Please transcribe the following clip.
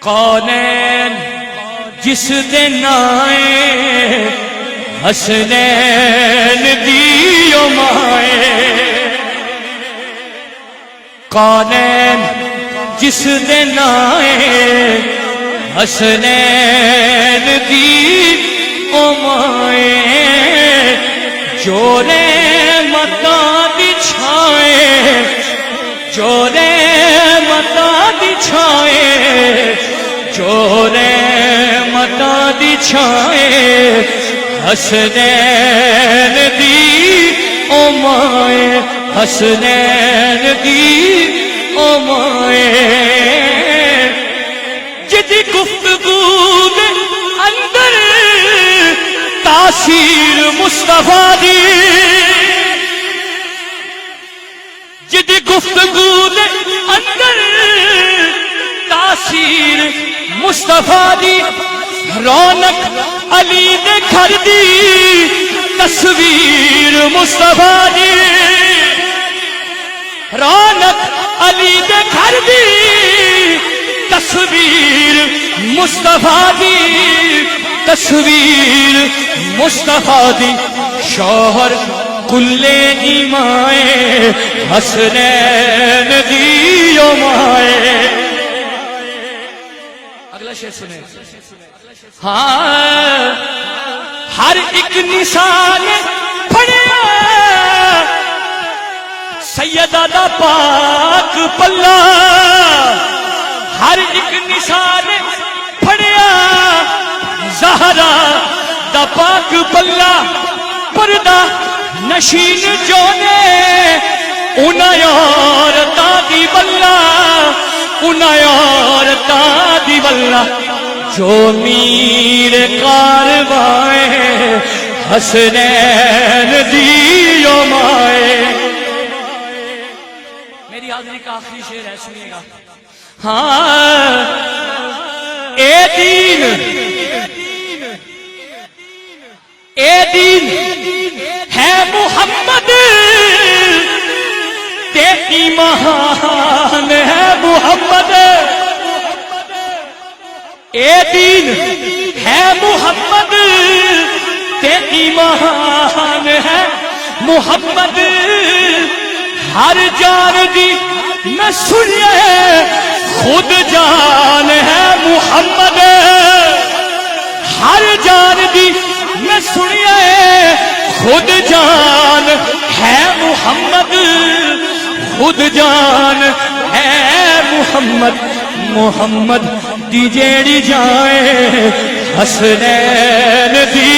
کونین جس دے نائے حسنین دیو مائے کونین جس دے نائے حسنین دیو مائے جورے متا دی چھائے جورے متا دی چھائے جورے متا دی چھائے حسنین دی او مائے حسنین دی او مائے جدی گفتگو دے اندر تاثیر مصطفیٰ دی جدی گفتگو دے اندر تاثیر مصطفیٰ دی رونق علی دے گھر دی تصویر مصطفیٰ دی رونق علی دے گھر دی تصویر مصطفیٰ دی تصویر مصطفیٰ دی شوہر کل ایمائے حسنین دیو مائے اگلا شعر سنیں ہاں ہر ایک نشان پڑیا سیدہ دا پاک پلہ ہر ایک نشان پڑیا زہرا دا پاک پلہ پردہ نشین جونے انہاں عورتاں دی بلہ انہاں عورتاں دی بلہ جو میر کاروائے حسنین دیو مائے میری حاضری کا آخری شعر ہے سنیے گا ہاں اے دین ہے محمد تے ایمان ہے محمد اے دین ہے محمد تے ایمان ہے محمد ہر جان دی میں سنیے خود جان ہے محمد ہر جان دی میں سنیے خود جان ہے محمد خود جان ہے محمد محمد دی جیڑی جائے حسنین دی